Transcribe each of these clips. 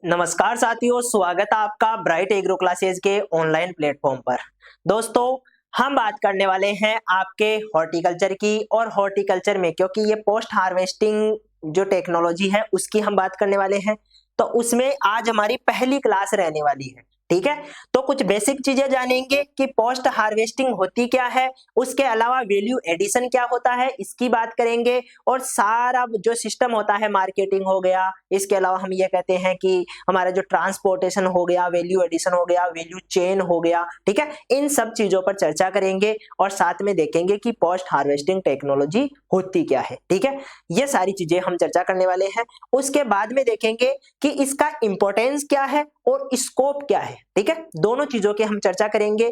नमस्कार साथियों, स्वागत है आपका ब्राइट एग्रो क्लासेज के ऑनलाइन प्लेटफॉर्म पर। दोस्तों, हम बात करने वाले हैं आपके हॉर्टिकल्चर की और हॉर्टिकल्चर में क्योंकि ये पोस्ट हार्वेस्टिंग जो टेक्नोलॉजी है उसकी हम बात करने वाले हैं। तो उसमें आज हमारी पहली क्लास रहने वाली है। ठीक है, तो कुछ बेसिक चीजें जानेंगे कि पोस्ट हार्वेस्टिंग होती क्या है, उसके अलावा वैल्यू एडिशन क्या होता है इसकी बात करेंगे, और सारा जो सिस्टम होता है मार्केटिंग हो गया, इसके अलावा हम ये कहते हैं कि हमारा जो ट्रांसपोर्टेशन हो गया, वैल्यू एडिशन हो गया, वैल्यू चेन हो गया। ठीक है, इन सब चीजों पर चर्चा करेंगे और साथ में देखेंगे कि पोस्ट हार्वेस्टिंग टेक्नोलॉजी होती क्या है। ठीक है, ये सारी चीजें हम चर्चा करने वाले हैं। उसके बाद में देखेंगे कि इसका इंपॉर्टेंस क्या है और स्कोप क्या है। ठीक है, दोनों चीजों की हम चर्चा करेंगे।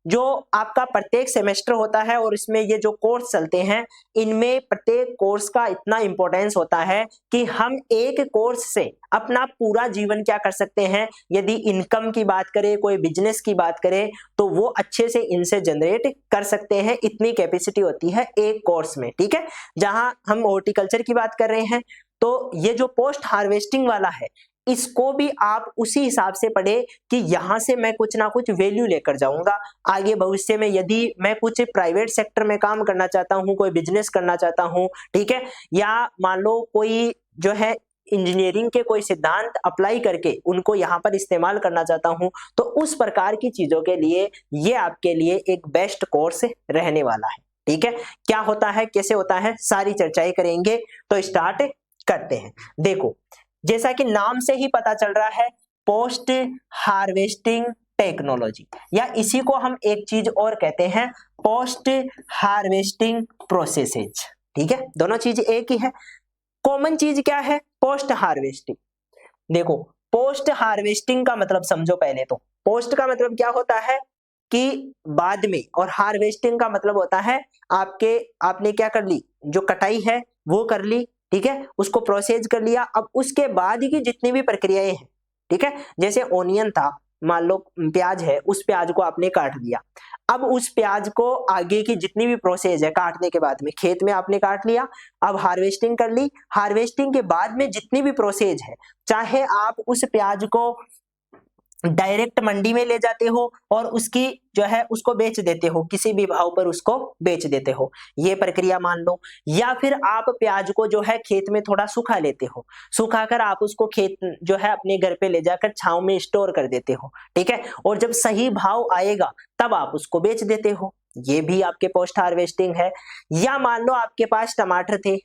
जो आपका प्रत्येक सेमेस्टर होता है और इसमें ये जो कोर्स चलते हैं, इनमें प्रत्येक कोर्स का इतना इंपॉर्टेंस होता है कि हम एक कोर्स से अपना पूरा जीवन क्या कर सकते हैं। यदि इनकम की बात करें, कोई बिजनेस की बात करें, तो वो अच्छे से इनसे जनरेट कर सकते हैं। इतनी कैपेसिटी होती है एक कोर्स में। ठीक है, जहां हम हॉर्टिकल्चर की बात कर रहे हैं तो ये जो पोस्ट हार्वेस्टिंग वाला है इसको भी आप उसी हिसाब से पढ़े कि यहां से मैं कुछ ना कुछ वैल्यू लेकर जाऊंगा आगे भविष्य में। यदि मैं कुछ प्राइवेट सेक्टर में काम करना चाहता हूं, कोई बिजनेस करना चाहता हूं, ठीक है, या मान लो कोई जो है इंजीनियरिंग के कोई सिद्धांत अप्लाई करके उनको यहाँ पर इस्तेमाल करना चाहता हूं, तो उस प्रकार की चीजों के लिए ये आपके लिए एक बेस्ट कोर्स रहने वाला है। ठीक है, क्या होता है, कैसे होता है, सारी चर्चाएं करेंगे। तो स्टार्ट करते हैं। देखो, जैसा कि नाम से ही पता चल रहा है, पोस्ट हार्वेस्टिंग टेक्नोलॉजी, या इसी को हम एक चीज और कहते हैं, पोस्ट हार्वेस्टिंग प्रोसेसेज। ठीक है, दोनों चीज एक ही है। कॉमन चीज क्या है, पोस्ट हार्वेस्टिंग। देखो, पोस्ट हार्वेस्टिंग का मतलब समझो पहले तो। पोस्ट का मतलब क्या होता है कि बाद में, और हार्वेस्टिंग का मतलब होता है आपने क्या कर ली, जो कटाई है वो कर ली। ठीक है, उसको प्रोसेस कर लिया। अब उसके बाद की जितनी भी प्रक्रियाएं हैं, ठीक है, जैसे ओनियन था, मान लो प्याज है, उस प्याज को आपने काट दिया। अब उस प्याज को आगे की जितनी भी प्रोसेस है, काटने के बाद में खेत में आपने काट लिया, अब हार्वेस्टिंग कर ली। हार्वेस्टिंग के बाद में जितनी भी प्रोसेस है, चाहे आप उस प्याज को डायरेक्ट मंडी में ले जाते हो और उसकी जो है उसको बेच देते हो, किसी भी भाव पर उसको बेच देते हो, ये प्रक्रिया मान लो। या फिर आप प्याज को जो है खेत में थोड़ा सुखा लेते हो, सुखाकर आप उसको खेत जो है अपने घर पे ले जाकर छांव में स्टोर कर देते हो। ठीक है, और जब सही भाव आएगा तब आप उसको बेच देते हो, ये भी आपके पोस्ट हार्वेस्टिंग है। या मान लो आपके पास टमाटर थे,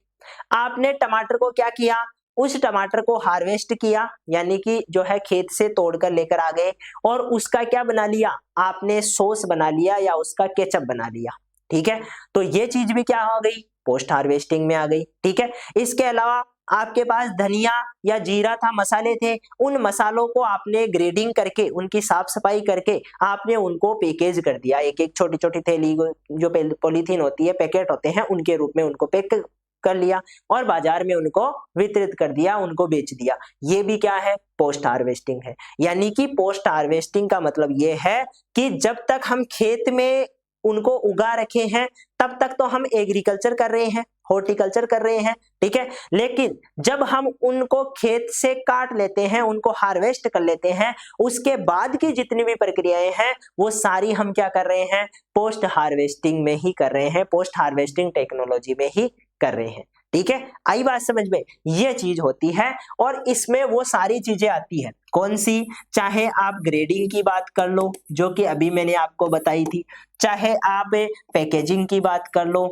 आपने टमाटर को क्या किया, उस टमाटर को हार्वेस्ट किया, यानी कि जो है खेत से तोड़कर लेकर आ गए और उसका क्या बना लिया, आपने सॉस बना लिया या उसका केचप बना लिया। ठीक है, तो ये चीज भी क्या हो गई, पोस्ट हार्वेस्टिंग में आ गई। ठीक है, इसके अलावा आपके पास धनिया या जीरा था, मसाले थे, उन मसालों को आपने ग्रेडिंग करके, उनकी साफ सफाई करके आपने उनको पैकेज कर दिया। एक एक छोटी छोटी थैली, जो पॉलीथीन होती है, पैकेट होते हैं, उनके रूप में उनको पैक कर लिया और बाजार में उनको वितरित कर दिया, उनको बेच दिया। ये भी क्या है, पोस्ट हार्वेस्टिंग है। यानी कि पोस्ट हार्वेस्टिंग का मतलब ये है कि जब तक हम खेत में उनको उगा रखे हैं तब तक तो हम एग्रीकल्चर कर रहे हैं, हॉर्टिकल्चर कर रहे हैं। ठीक है, लेकिन जब हम उनको खेत से काट लेते हैं, उनको हार्वेस्ट कर लेते हैं, उसके बाद की जितनी भी प्रक्रियाएं हैं वो सारी हम क्या कर रहे हैं, पोस्ट हार्वेस्टिंग में ही कर रहे हैं, पोस्ट हार्वेस्टिंग टेक्नोलॉजी में ही कर रहे हैं। ठीक है, आई बात समझ में, ये चीज होती है और इसमें वो सारी चीजें आती है। कौन सी, चाहे आप ग्रेडिंग की बात कर लो जो कि अभी मैंने आपको बताई थी, चाहे आप पैकेजिंग की बात कर लो,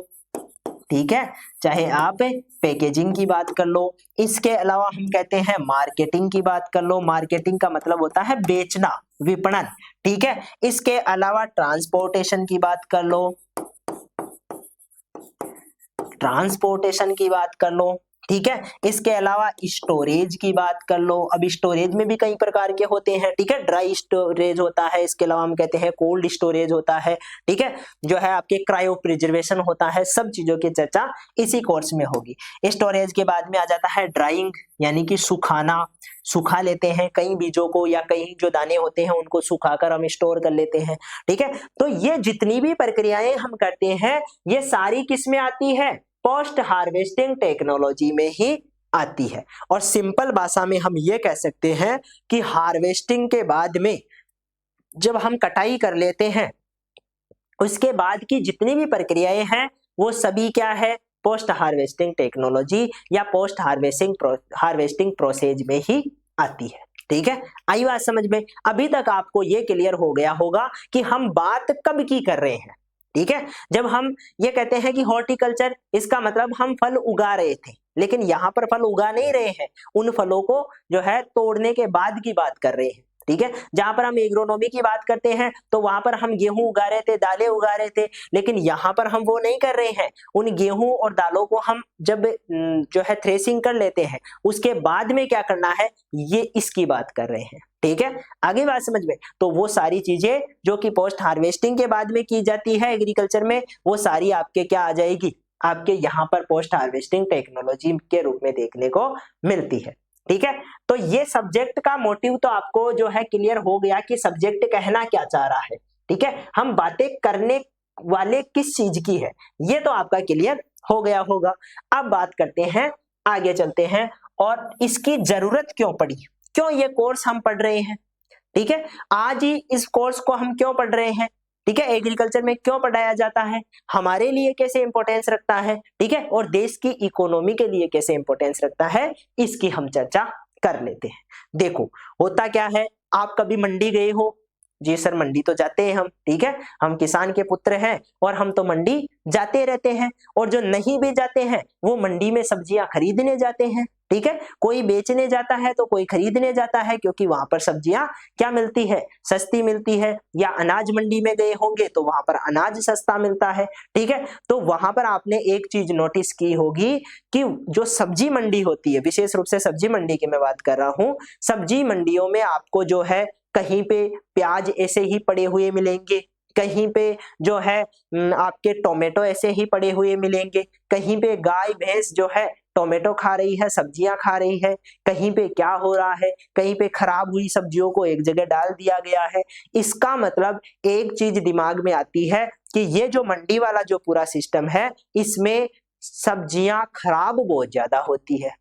ठीक है, चाहे आप पैकेजिंग की बात कर लो, इसके अलावा हम कहते हैं मार्केटिंग की बात कर लो। मार्केटिंग का मतलब होता है बेचना, विपणन। ठीक है, इसके अलावा ट्रांसपोर्टेशन की बात कर लो, ट्रांसपोर्टेशन की बात कर लो। ठीक है, इसके अलावा स्टोरेज की बात कर लो। अब स्टोरेज में भी कई प्रकार के होते हैं। ठीक है, ड्राई स्टोरेज होता है, इसके अलावा हम कहते हैं कोल्ड स्टोरेज होता है। ठीक है, जो है आपके क्रायो प्रिजर्वेशन होता है। सब चीजों की चर्चा इसी कोर्स में होगी। स्टोरेज के बाद में आ जाता है ड्राइंग, यानी कि सुखाना, सुखा लेते हैं कई बीजों को या कई जो दाने होते हैं उनको सुखाकर हम स्टोर कर लेते हैं। ठीक है, तो ये जितनी भी प्रक्रियाएं हम करते हैं ये सारी किस में आती है, पोस्ट हार्वेस्टिंग टेक्नोलॉजी में ही आती है। और सिंपल भाषा में हम ये कह सकते हैं कि हार्वेस्टिंग के बाद में जब हम कटाई कर लेते हैं, उसके बाद की जितनी भी प्रक्रियाएं हैं वो सभी क्या है, पोस्ट हार्वेस्टिंग टेक्नोलॉजी या पोस्ट हार्वेस्टिंग प्रोसेस में ही आती है। ठीक है, आई बात समझ में? अभी तक आपको ये क्लियर हो गया होगा कि हम बात कब की कर रहे हैं। ठीक है, जब हम ये कहते हैं कि हॉर्टिकल्चर, इसका मतलब हम फल उगा रहे थे, लेकिन यहाँ पर फल उगा नहीं रहे हैं, उन फलों को जो है तोड़ने के बाद की बात कर रहे हैं। ठीक है, जहां पर हम एग्रोनॉमी की बात करते हैं तो वहां पर हम गेहूं उगा रहे थे, दालें उगा रहे थे, लेकिन यहाँ पर हम वो नहीं कर रहे हैं। उन गेहूं और दालों को हम जब जो है थ्रेसिंग कर लेते हैं, उसके बाद में क्या करना है, ये इसकी बात कर रहे हैं। ठीक है, आगे बात समझ में? तो वो सारी चीजें जो कि पोस्ट हार्वेस्टिंग के बाद में की जाती है एग्रीकल्चर में, वो सारी आपके क्या आ जाएगी, आपके यहाँ पर पोस्ट हार्वेस्टिंग टेक्नोलॉजी के रूप में देखने को मिलती है। ठीक है, तो ये सब्जेक्ट का मोटिव तो आपको जो है क्लियर हो गया कि सब्जेक्ट कहना क्या चाह रहा है। ठीक है, हम बातें करने वाले किस चीज की है, ये तो आपका क्लियर हो गया होगा। अब बात करते हैं, आगे चलते हैं, और इसकी जरूरत क्यों पड़ी, क्यों ये कोर्स हम पढ़ रहे हैं। ठीक है, आज ही इस कोर्स को हम क्यों पढ़ रहे हैं, ठीक है, एग्रीकल्चर में क्यों पढ़ाया जाता है, हमारे लिए कैसे इंपॉर्टेंस रखता है, ठीक है, और देश की इकोनॉमी के लिए कैसे इंपॉर्टेंस रखता है, इसकी हम चर्चा कर लेते हैं। देखो, होता क्या है, आप कभी मंडी गए हो? जी सर, मंडी तो जाते हैं हम। ठीक है, हम किसान के पुत्र हैं और हम तो मंडी जाते रहते हैं। और जो नहीं भी जाते हैं वो मंडी में सब्जियां खरीदने जाते हैं। ठीक है, कोई बेचने जाता है तो कोई खरीदने जाता है, क्योंकि वहां पर सब्जियां क्या मिलती है, सस्ती मिलती है। या अनाज मंडी में गए होंगे तो वहां पर अनाज सस्ता मिलता है। ठीक है, तो वहां पर आपने एक चीज नोटिस की होगी कि जो सब्जी मंडी होती है, विशेष रूप से सब्जी मंडी की मैं बात कर रहा हूं, सब्जी मंडियों में आपको जो है कहीं पे प्याज ऐसे ही पड़े हुए मिलेंगे, कहीं पे जो है आपके टोमेटो ऐसे ही पड़े हुए मिलेंगे, कहीं पे गाय भैंस जो है टोमेटो खा रही है, सब्जियां खा रही है, कहीं पे क्या हो रहा है, कहीं पे खराब हुई सब्जियों को एक जगह डाल दिया गया है। इसका मतलब एक चीज दिमाग में आती है कि ये जो मंडी वाला जो पूरा सिस्टम है, इसमें सब्जियां खराब बहुत ज्यादा होती है।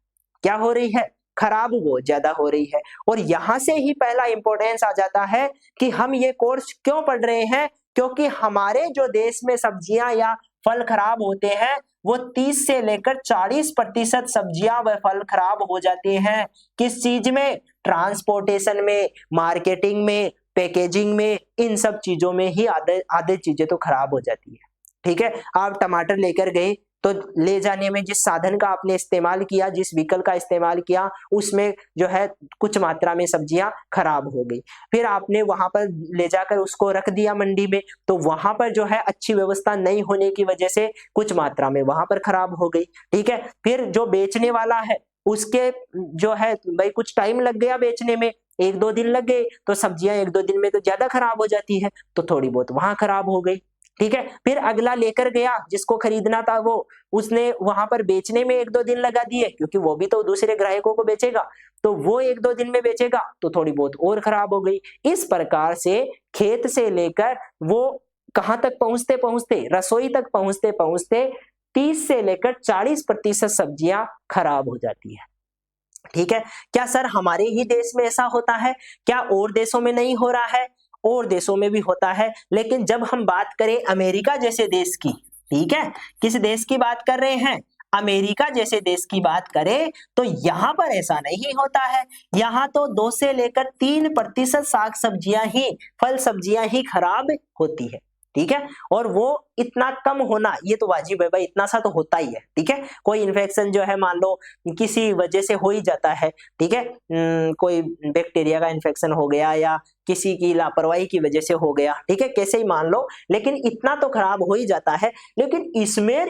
क्या हो रही है, खराब बहुत ज्यादा हो रही है। और यहां से ही पहला इंपॉर्टेंस आ जाता है कि हम ये कोर्स क्यों पढ़ रहे हैं, क्योंकि हमारे जो देश में सब्जियां या फल खराब होते हैं वो 30 से लेकर 40% सब्जियां व फल खराब हो जाते हैं। किस चीज में, ट्रांसपोर्टेशन में, मार्केटिंग में, पैकेजिंग में, इन सब चीजों में ही आधे चीजें तो खराब हो जाती है। ठीक है, आप टमाटर लेकर गए तो ले जाने में जिस साधन का आपने इस्तेमाल किया, जिस व्हीकल का इस्तेमाल किया, उसमें जो है कुछ मात्रा में सब्जियां खराब हो गई। फिर आपने वहां पर ले जाकर उसको रख दिया मंडी में, तो वहां पर जो है अच्छी व्यवस्था नहीं होने की वजह से कुछ मात्रा में वहां पर खराब हो गई। ठीक है, फिर जो बेचने वाला है उसके जो है भाई कुछ टाइम लग गया बेचने में, 1-2 दिन लग गए, तो सब्जियां 1-2 दिन में तो ज्यादा खराब हो जाती है, तो थोड़ी बहुत वहां खराब हो गई। ठीक है, फिर अगला लेकर गया, जिसको खरीदना था वो, उसने वहां पर बेचने में 1-2 दिन लगा दिए, क्योंकि वो भी तो दूसरे ग्राहकों को बेचेगा, तो वो 1-2 दिन में बेचेगा, तो थोड़ी बहुत और खराब हो गई। इस प्रकार से खेत से लेकर वो कहां तक पहुंचते पहुंचते, रसोई तक पहुंचते पहुंचते 30 से लेकर 40% सब्जियां खराब हो जाती है। ठीक है, क्या सर हमारे ही देश में ऐसा होता है, क्या और देशों में नहीं हो रहा है? और देशों में भी होता है, लेकिन जब हम बात करें अमेरिका जैसे देश की, ठीक है, किस देश की बात कर रहे हैं, अमेरिका जैसे देश की बात करें, तो यहां पर ऐसा नहीं होता है। यहां तो 2 से लेकर 3% साग सब्जियां ही, फल सब्जियां ही खराब होती है। ठीक है, और वो इतना कम होना ये तो वाजिब है भाई, इतना सा तो होता ही है। ठीक है, कोई इन्फेक्शन जो है मान लो किसी वजह से हो ही जाता है। ठीक है, कोई बैक्टीरिया का इन्फेक्शन हो गया या किसी की लापरवाही की वजह से हो गया, ठीक है, कैसे ही मान लो, लेकिन इतना तो खराब हो ही जाता है। लेकिन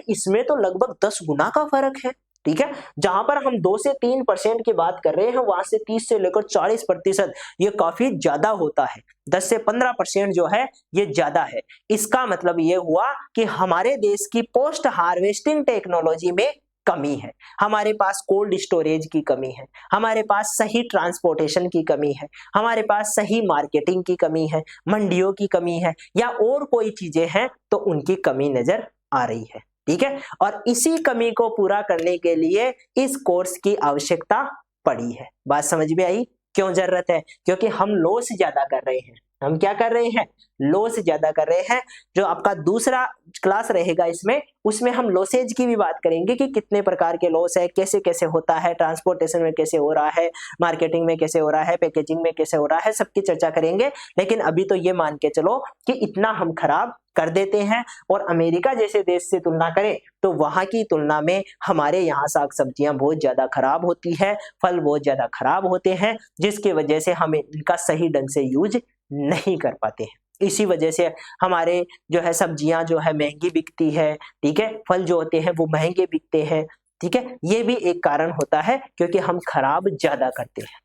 इसमें तो लगभग 10 गुना का फर्क है। ठीक है, जहां पर हम 2 से 3% की बात कर रहे हैं, वहां से 30 से लेकर 40%, ये काफी ज्यादा होता है। 10 से 15% जो है ये ज्यादा है। इसका मतलब ये हुआ कि हमारे देश की पोस्ट हार्वेस्टिंग टेक्नोलॉजी में कमी है, हमारे पास कोल्ड स्टोरेज की कमी है, हमारे पास सही ट्रांसपोर्टेशन की कमी है, हमारे पास सही मार्केटिंग की कमी है, मंडियों की कमी है, या और कोई चीजें हैं तो उनकी कमी नजर आ रही है। ठीक है, और इसी कमी को पूरा करने के लिए इस कोर्स की आवश्यकता पड़ी है। बात समझ में आई? क्यों जरूरत है? क्योंकि हम लॉस ज्यादा कर रहे हैं। हम क्या कर रहे हैं? लॉस ज्यादा कर रहे हैं। जो आपका दूसरा क्लास रहेगा इसमें, उसमें हम लॉसेज की भी बात करेंगे कि कितने प्रकार के लॉस है, कैसे कैसे होता है, ट्रांसपोर्टेशन में कैसे हो रहा है, मार्केटिंग में कैसे हो रहा है, पैकेजिंग में कैसे हो रहा है, सबकी चर्चा करेंगे। लेकिन अभी तो ये मान के चलो कि इतना हम खराब कर देते हैं, और अमेरिका जैसे देश से तुलना करें तो वहां की तुलना में हमारे यहाँ साग सब्जियां बहुत ज्यादा खराब होती है, फल बहुत ज्यादा खराब होते हैं, जिसकी वजह से हम इनका सही ढंग से यूज नहीं कर पाते हैं। इसी वजह से हमारे जो है सब्जियां जो है महंगी बिकती है, ठीक है, फल जो होते हैं वो महंगे बिकते हैं, ठीक है। ये भी एक कारण होता है क्योंकि हम खराब ज्यादा करते हैं।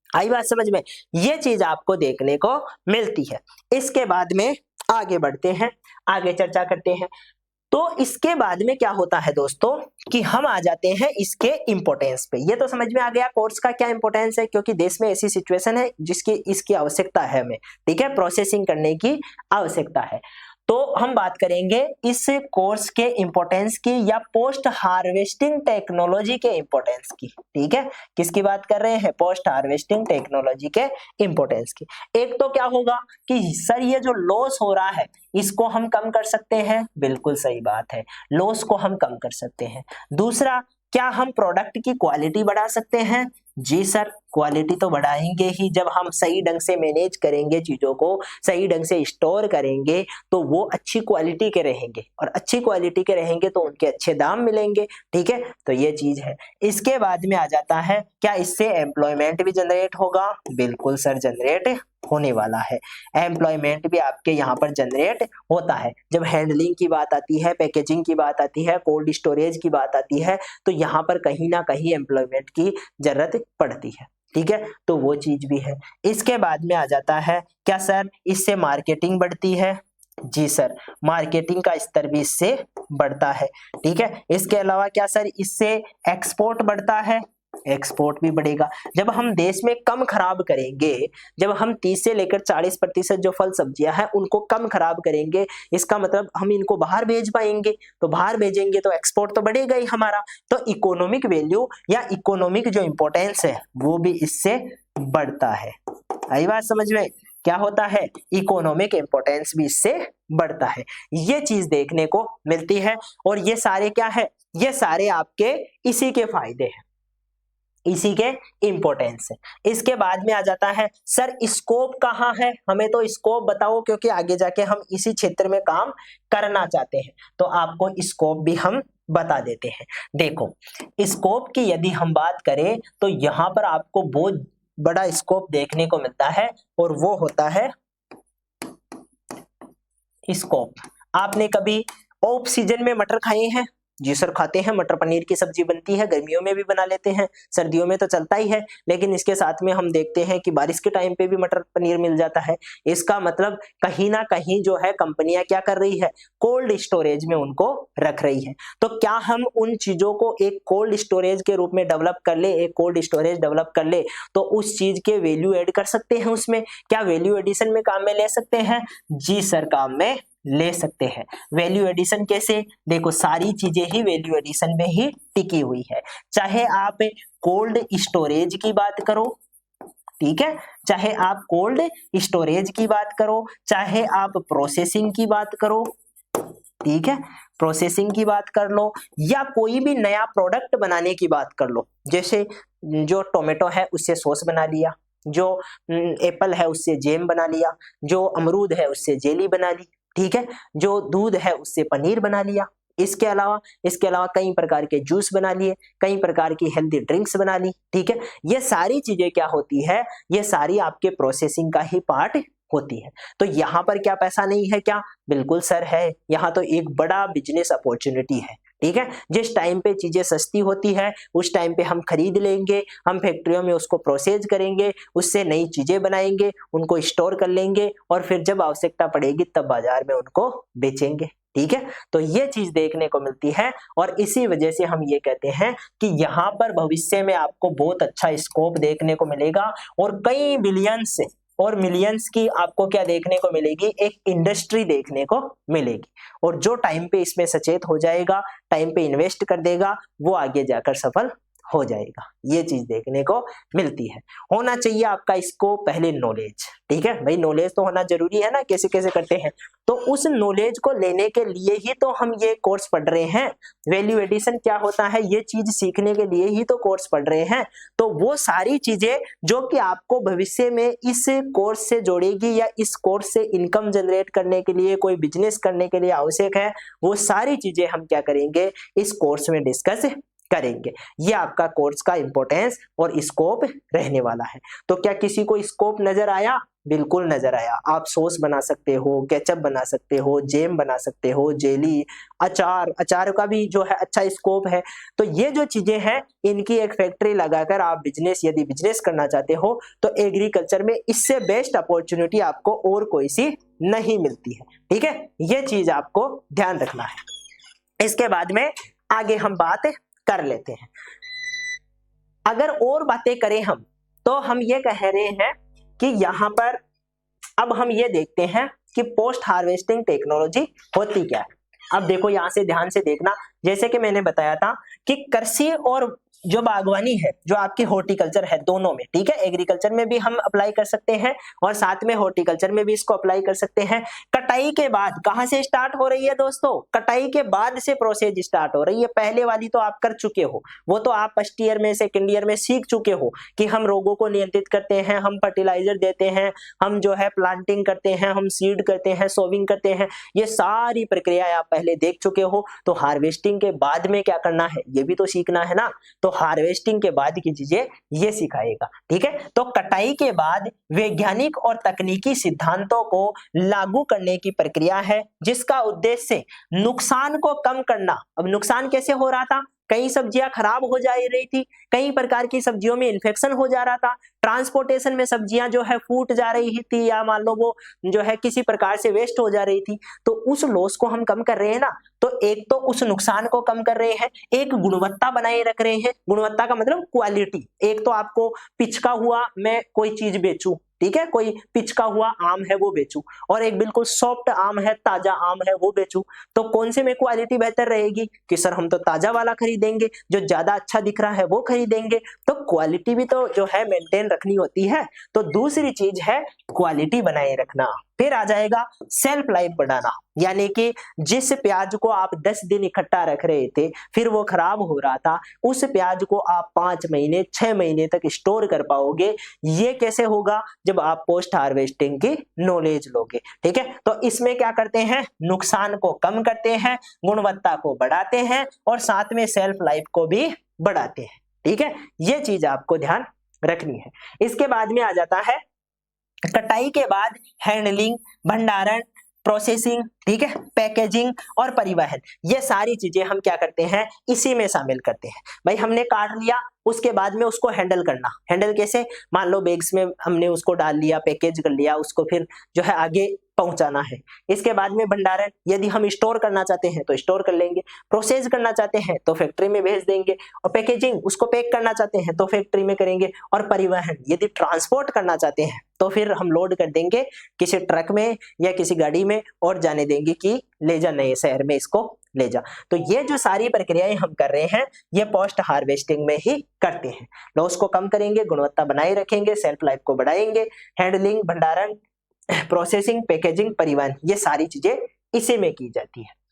आई बात समझ में? ये चीज आपको देखने को मिलती है। इसके बाद में आगे बढ़ते हैं, आगे चर्चा करते हैं। तो इसके बाद में क्या होता है दोस्तों कि हम आ जाते हैं इसके इंपॉर्टेंस पे। ये तो समझ में आ गया कोर्स का क्या इंपॉर्टेंस है, क्योंकि देश में ऐसी सिचुएशन है जिसकी इसकी आवश्यकता है हमें, ठीक है, प्रोसेसिंग करने की आवश्यकता है। तो हम बात करेंगे इस कोर्स के इंपॉर्टेंस की या पोस्ट हार्वेस्टिंग टेक्नोलॉजी के इंपॉर्टेंस की, ठीक है। किसकी बात कर रहे हैं? पोस्ट हार्वेस्टिंग टेक्नोलॉजी के इंपॉर्टेंस की। एक तो क्या होगा कि सर ये जो लॉस हो रहा है इसको हम कम कर सकते हैं, बिल्कुल सही बात है, लॉस को हम कम कर सकते हैं। दूसरा, क्या हम प्रोडक्ट की क्वालिटी बढ़ा सकते हैं? जी सर, क्वालिटी तो बढ़ाएंगे ही। जब हम सही ढंग से मैनेज करेंगे चीजों को, सही ढंग से स्टोर करेंगे तो वो अच्छी क्वालिटी के रहेंगे, और अच्छी क्वालिटी के रहेंगे तो उनके अच्छे दाम मिलेंगे, ठीक है। तो ये चीज है। इसके बाद में आ जाता है, क्या इससे एम्प्लॉयमेंट भी जनरेट होगा? बिल्कुल सर, जनरेट होने वाला है। एम्प्लॉयमेंट भी आपके यहाँ पर जनरेट होता है। जब हैंडलिंग की बात आती है, पैकेजिंग की बात आती है, कोल्ड स्टोरेज की बात आती है, तो यहाँ पर कहीं ना कहीं एम्प्लॉयमेंट की जरूरत पड़ती है, ठीक है। तो वो चीज भी है। इसके बाद में आ जाता है, क्या सर इससे मार्केटिंग बढ़ती है? जी सर, मार्केटिंग का स्तर भी इससे बढ़ता है, ठीक है। इसके अलावा क्या सर इससे एक्सपोर्ट बढ़ता है? एक्सपोर्ट भी बढ़ेगा। जब हम देश में कम खराब करेंगे, जब हम 30 से लेकर 40% जो फल सब्जियां हैं उनको कम खराब करेंगे, इसका मतलब हम इनको बाहर भेज पाएंगे, तो बाहर भेजेंगे तो एक्सपोर्ट तो बढ़ेगा ही हमारा। तो इकोनॉमिक वैल्यू या इकोनॉमिक जो इंपॉर्टेंस है वो भी इससे बढ़ता है। आई बात समझ में? क्या होता है? इकोनॉमिक इंपॉर्टेंस भी इससे बढ़ता है। ये चीज देखने को मिलती है, और ये सारे क्या है? ये सारे आपके इसी के फायदे हैं, इसी के इंपॉर्टेंस है। इसके बाद में आ जाता है, सर स्कोप कहाँ है? हमें तो स्कोप बताओ, क्योंकि आगे जाके हम इसी क्षेत्र में काम करना चाहते हैं, तो आपको स्कोप भी हम बता देते हैं। देखो, स्कोप की यदि हम बात करें तो यहाँ पर आपको बहुत बड़ा स्कोप देखने को मिलता है, और वो होता है स्कोप। आपने कभी ऑफ सीजन में मटर खाए हैं? जी सर, खाते हैं। मटर पनीर की सब्जी बनती है, गर्मियों में भी बना लेते हैं, सर्दियों में तो चलता ही है, लेकिन इसके साथ में हम देखते हैं कि बारिश के टाइम पे भी मटर पनीर मिल जाता है। इसका मतलब कहीं ना कहीं जो है कंपनियां क्या कर रही है? कोल्ड स्टोरेज में उनको रख रही है। तो क्या हम उन चीजों को एक कोल्ड स्टोरेज के रूप में डेवलप कर ले, एक कोल्ड स्टोरेज डेवलप कर ले, तो उस चीज के वैल्यू एड कर सकते हैं उसमें? क्या वैल्यू एडिशन में काम में ले सकते हैं? जी सर, काम में ले सकते हैं। वैल्यू एडिशन कैसे? देखो, सारी चीजें ही वैल्यू एडिशन में ही टिकी हुई है। चाहे आप कोल्ड स्टोरेज की बात करो, ठीक है, चाहे आप कोल्ड स्टोरेज की बात करो, चाहे आप प्रोसेसिंग की बात करो, ठीक है, प्रोसेसिंग की बात कर लो, या कोई भी नया प्रोडक्ट बनाने की बात कर लो। जैसे जो टोमेटो है उससे सॉस बना लिया, जो एप्पल है उससे जैम बना लिया, जो अमरूद है उससे जेली बना ली, ठीक है, जो दूध है उससे पनीर बना लिया। इसके अलावा कई प्रकार के जूस बना लिए, कई प्रकार की हेल्दी ड्रिंक्स बना ली, ठीक है। ये सारी चीजें क्या होती है? ये सारी आपके प्रोसेसिंग का ही पार्ट होती है। तो यहाँ पर क्या पैसा नहीं है क्या? बिल्कुल सर है। यहाँ तो एक बड़ा बिजनेस अपॉर्चुनिटी है, ठीक है। जिस टाइम पे चीजें सस्ती होती है उस टाइम पे हम खरीद लेंगे, हम फैक्ट्रियों में उसको प्रोसेस करेंगे, उससे नई चीजें बनाएंगे, उनको स्टोर कर लेंगे, और फिर जब आवश्यकता पड़ेगी तब बाजार में उनको बेचेंगे, ठीक है। तो ये चीज देखने को मिलती है, और इसी वजह से हम ये कहते हैं कि यहाँ पर भविष्य में आपको बहुत अच्छा स्कोप देखने को मिलेगा, और कई बिलियन से और मिलियंस की आपको क्या देखने को मिलेगी, एक इंडस्ट्री देखने को मिलेगी। और जो टाइम पे इसमें सचेत हो जाएगा, टाइम पे इन्वेस्ट कर देगा, वो आगे जाकर सफल हो जाएगा। ये चीज देखने को मिलती है। होना चाहिए आपका इसको पहले नॉलेज, ठीक है भाई, नॉलेज तो होना जरूरी है ना, कैसे कैसे करते हैं। तो उस नॉलेज को लेने के लिए ही तो हम ये कोर्स पढ़ रहे हैं। वैल्यू एडिशन क्या होता है ये चीज सीखने के लिए ही तो कोर्स पढ़ रहे हैं। तो वो सारी चीजें जो कि आपको भविष्य में इस कोर्स से जोड़ेगी या इस कोर्स से इनकम जनरेट करने के लिए, कोई बिजनेस करने के लिए आवश्यक है, वो सारी चीजें हम क्या करेंगे, इस कोर्स में डिस्कस करेंगे। ये आपका कोर्स का इंपॉर्टेंस और स्कोप रहने वाला है। तो क्या किसी को स्कोप नजर आया? बिल्कुल नजर आया। आप सॉस बना सकते हो, केचप बना सकते हो, जैम बना सकते हो, जेली, अचार का भी जो है अच्छा स्कोप है। तो ये जो चीजें हैं इनकी एक फैक्ट्री लगाकर आप यदि बिजनेस करना चाहते हो तो एग्रीकल्चर में इससे बेस्ट अपॉर्चुनिटी आपको और कोई सी नहीं मिलती है, ठीक है। ये चीज आपको ध्यान रखना है। इसके बाद में आगे हम बात कर लेते हैं। अगर और बातें करें हम, तो हम ये कह रहे हैं कि यहां पर अब हम ये देखते हैं कि पोस्ट हार्वेस्टिंग टेक्नोलॉजी होती क्या है। अब देखो यहां से ध्यान से देखना, जैसे कि मैंने बताया था कि कृषि और जो बागवानी है, जो आपकी हॉर्टिकल्चर है, दोनों में, ठीक है, एग्रीकल्चर में भी हम अप्लाई कर सकते हैं और साथ में हॉर्टिकल्चर में भी इसको अप्लाई कर सकते हैं। कटाई के बाद कहां से स्टार्ट हो रही है दोस्तों? कटाई के बाद से प्रोसेस स्टार्ट हो रही है। पहले वाली तो आप कर चुके हो, वो तो आप फर्स्ट ईयर में, सेकेंड ईयर में सीख चुके हो कि हम रोगों को नियंत्रित करते हैं, हम फर्टिलाइजर देते हैं, हम जो है प्लांटिंग करते हैं, हम सीड करते हैं, सोविंग करते हैं। ये सारी प्रक्रिया आप पहले देख चुके हो। तो हार्वेस्टिंग के बाद में क्या करना है ये भी तो सीखना है ना। तो हार्वेस्टिंग के बाद की चीजें ये सिखाएगा, ठीक है। तो कटाई के बाद वैज्ञानिक और तकनीकी सिद्धांतों को लागू करने की प्रक्रिया है, जिसका उद्देश्य नुकसान को कम करना। अब नुकसान कैसे हो रहा था? कई सब्जियां खराब हो जा रही थी, कई प्रकार की सब्जियों में इन्फेक्शन हो जा रहा था, ट्रांसपोर्टेशन में सब्जियां जो है फूट जा रही थी, या मान लो वो जो है किसी प्रकार से वेस्ट हो जा रही थी। तो उस लॉस को हम कम कर रहे हैं ना। तो एक तो उस नुकसान को कम कर रहे हैं, एक गुणवत्ता बनाए रख रहे हैं। गुणवत्ता का मतलब क्वालिटी। एक तो आपको पिचका हुआ मैं कोई चीज बेचूं, ठीक है, कोई पिचका हुआ आम है वो बेचूं, और एक बिल्कुल सॉफ्ट आम है, ताजा आम है वो बेचूं, तो कौन से में क्वालिटी बेहतर रहेगी? कि सर हम तो ताजा वाला खरीदेंगे, जो ज्यादा अच्छा दिख रहा है वो खरीदेंगे। तो क्वालिटी भी तो जो है मेंटेन रखनी होती है। तो दूसरी चीज है क्वालिटी बनाए रखना। फिर आ जाएगा सेल्फ लाइफ बढ़ाना, यानी कि जिस प्याज को आप 10 दिन इकट्ठा रख रहे थे, फिर वो खराब हो रहा था, उस प्याज को आप 5 महीने 6 महीने तक स्टोर कर पाओगे। ये कैसे होगा? जब आप पोस्ट हार्वेस्टिंग की नॉलेज लोगे, ठीक है। तो इसमें क्या करते हैं? नुकसान को कम करते हैं, गुणवत्ता को बढ़ाते हैं और साथ में सेल्फ लाइफ को भी बढ़ाते हैं, ठीक है। ये चीज आपको ध्यान रखनी है। इसके बाद में आ जाता है कटाई के बाद हैंडलिंग, भंडारण, प्रोसेसिंग, ठीक है, पैकेजिंग और परिवहन। ये सारी चीजें हम क्या करते हैं? इसी में शामिल करते हैं। भाई हमने काट लिया, उसके बाद में उसको हैंडल करना। हैंडल कैसे? मान लो बैग्स में हमने उसको डाल लिया, पैकेज कर लिया, उसको फिर जो है आगे पहुंचाना है। इसके बाद में भंडारण, यदि हम स्टोर करना चाहते हैं तो स्टोर कर लेंगे, प्रोसेस करना चाहते हैं तो फैक्ट्री में भेज देंगे, और पैकेजिंग, उसको पैक करना चाहते हैं तो फैक्ट्री में करेंगे। और परिवहन, यदि ट्रांसपोर्ट करना चाहते हैं तो फिर हम लोड कर देंगे किसी ट्रक में या किसी गाड़ी में और जाने देंगे कि ले जा नए शहर में, इसको ले जा। तो ये जो सारी प्रक्रियाएं हम कर रहे हैं ये पोस्ट हार्वेस्टिंग में ही करते हैं। लॉस को कम करेंगे, गुणवत्ता बनाए रखेंगे, सेल्फ लाइफ को बढ़ाएंगे, हैंडलिंग, भंडारण, प्रोसेसिंग, पैकेजिंग, परिवहन, ये सारी चीजें इसी में की जाती है।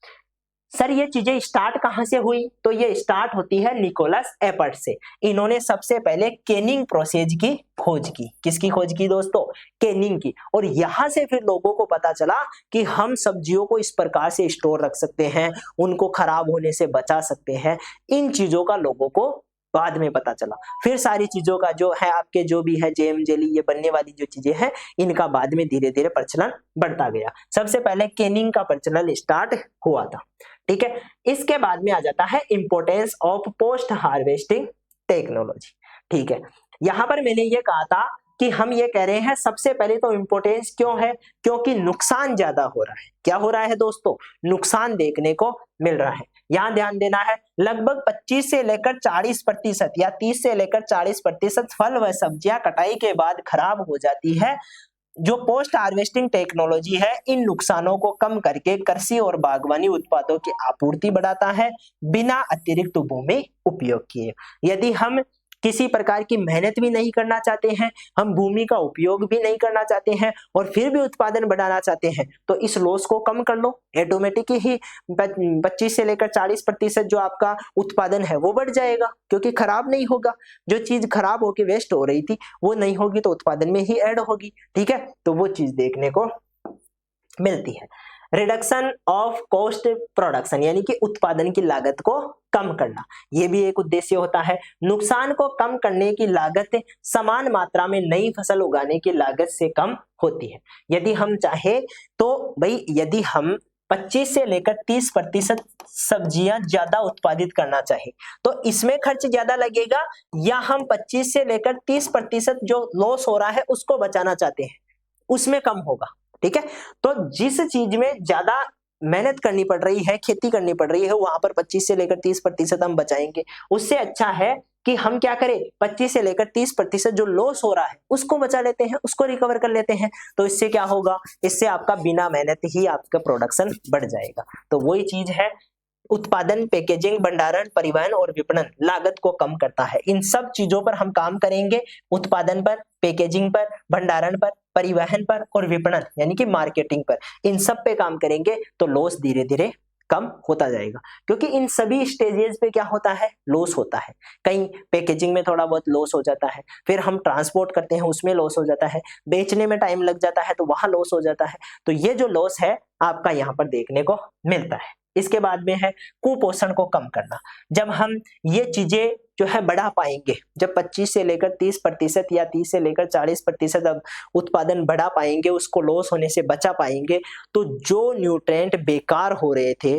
सर ये चीजें स्टार्ट कहां से हुई? तो ये स्टार्ट होती है निकोलस एपर्ट से। इन्होंने सबसे पहले केनिंग प्रोसेस की खोज की। किसकी खोज की दोस्तों? केनिंग की। और यहां से फिर लोगों को पता चला कि हम सब्जियों को इस प्रकार से स्टोर रख सकते हैं, उनको खराब होने से बचा सकते हैं। इन चीजों का लोगों को बाद में पता चला। फिर सारी चीजों का जो है आपके जो भी है जेम, जेली, ये बनने वाली जो चीजें हैं, इनका बाद में धीरे धीरे प्रचलन बढ़ता गया। सबसे पहले केनिंग का प्रचलन स्टार्ट हुआ था, ठीक है। इसके बाद में आ जाता है importance of post harvesting technology, ठीक है। यहां पर मैंने ये कहा था कि हम ये कह रहे हैं सबसे पहले तो इंपोर्टेंस क्यों है? क्योंकि नुकसान ज्यादा हो रहा है। क्या हो रहा है दोस्तों? नुकसान देखने को मिल रहा है। यहां ध्यान देना है, लगभग 25 से लेकर 40% या 30 से लेकर 40% फल व सब्जियां कटाई के बाद खराब हो जाती है। जो पोस्ट हार्वेस्टिंग टेक्नोलॉजी है इन नुकसानों को कम करके कृषि और बागवानी उत्पादों की आपूर्ति बढ़ाता है बिना अतिरिक्त भूमि उपयोग किए। यदि हम किसी प्रकार की मेहनत भी नहीं करना चाहते हैं, हम भूमि का उपयोग भी नहीं करना चाहते हैं और फिर भी उत्पादन बढ़ाना चाहते हैं, तो इस लॉस को कम कर लो। ऑटोमेटिक ही 25 से लेकर 40% जो आपका उत्पादन है वो बढ़ जाएगा, क्योंकि खराब नहीं होगा। जो चीज खराब होकर वेस्ट हो रही थी वो नहीं होगी तो उत्पादन में ही ऐड होगी। ठीक है, तो वो चीज देखने को मिलती है। रिडक्शन ऑफ कॉस्ट प्रोडक्शन, यानी कि उत्पादन की लागत को कम करना, यह भी एक उद्देश्य होता है। नुकसान को कम करने की लागत समान मात्रा में नई फसल उगाने की लागत से कम होती है। यदि हम चाहे तो भाई, यदि हम 25 से लेकर 30% सब्जियां ज्यादा उत्पादित करना चाहे तो इसमें खर्च ज्यादा लगेगा, या हम 25 से लेकर 30% जो लॉस हो रहा है उसको बचाना चाहते हैं उसमें कम होगा। ठीक है, तो जिस चीज में ज्यादा मेहनत करनी पड़ रही है, खेती करनी पड़ रही है, वहां पर 25 से लेकर 30% हम बचाएंगे। उससे अच्छा है कि हम क्या करें, 25 से लेकर 30% जो लॉस हो रहा है उसको बचा लेते हैं, उसको रिकवर कर लेते हैं। तो इससे क्या होगा, इससे आपका बिना मेहनत ही आपका प्रोडक्शन बढ़ जाएगा। तो वही चीज है, उत्पादन, पैकेजिंग, भंडारण, परिवहन और विपणन लागत को कम करता है। इन सब चीजों पर हम काम करेंगे, उत्पादन पर, पैकेजिंग पर, भंडारण पर, परिवहन पर और विपणन यानी कि मार्केटिंग पर, इन सब पे काम करेंगे तो लॉस धीरे धीरे कम होता जाएगा। क्योंकि इन सभी स्टेजेस पे क्या होता है, लॉस होता है। कहीं पैकेजिंग में थोड़ा बहुत लॉस हो जाता है, फिर हम ट्रांसपोर्ट करते हैं उसमें लॉस हो जाता है, बेचने में टाइम लग जाता है तो वहां लॉस हो जाता है। तो ये जो लॉस है आपका यहाँ पर देखने को मिलता है। इसके बाद में है कुपोषण को कम करना। जब हम ये चीजें जो है बढ़ा पाएंगे, जब 25 से लेकर 30% या 30 से लेकर 40% अब उत्पादन बढ़ा पाएंगे, उसको लॉस होने से बचा पाएंगे, तो जो न्यूट्रिएंट बेकार हो रहे थे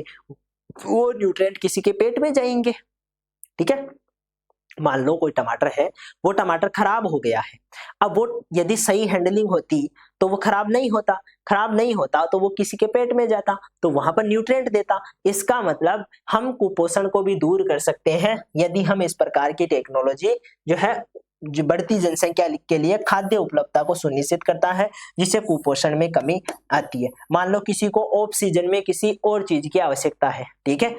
वो न्यूट्रिएंट किसी के पेट में जाएंगे। ठीक है, मान लो कोई टमाटर है, वो टमाटर खराब हो गया है, अब वो यदि सही हैंडलिंग होती तो वो खराब नहीं होता, खराब नहीं होता तो वो किसी के पेट में जाता तो वहां पर न्यूट्रिएंट देता। इसका मतलब हम कुपोषण को भी दूर कर सकते हैं यदि हम इस प्रकार की टेक्नोलॉजी जो है, जो बढ़ती जनसंख्या के लिए खाद्य उपलब्धता को सुनिश्चित करता है, जिससे कुपोषण में कमी आती है। मान लो किसी को ऑफ सीजन में किसी और चीज की आवश्यकता है, ठीक है,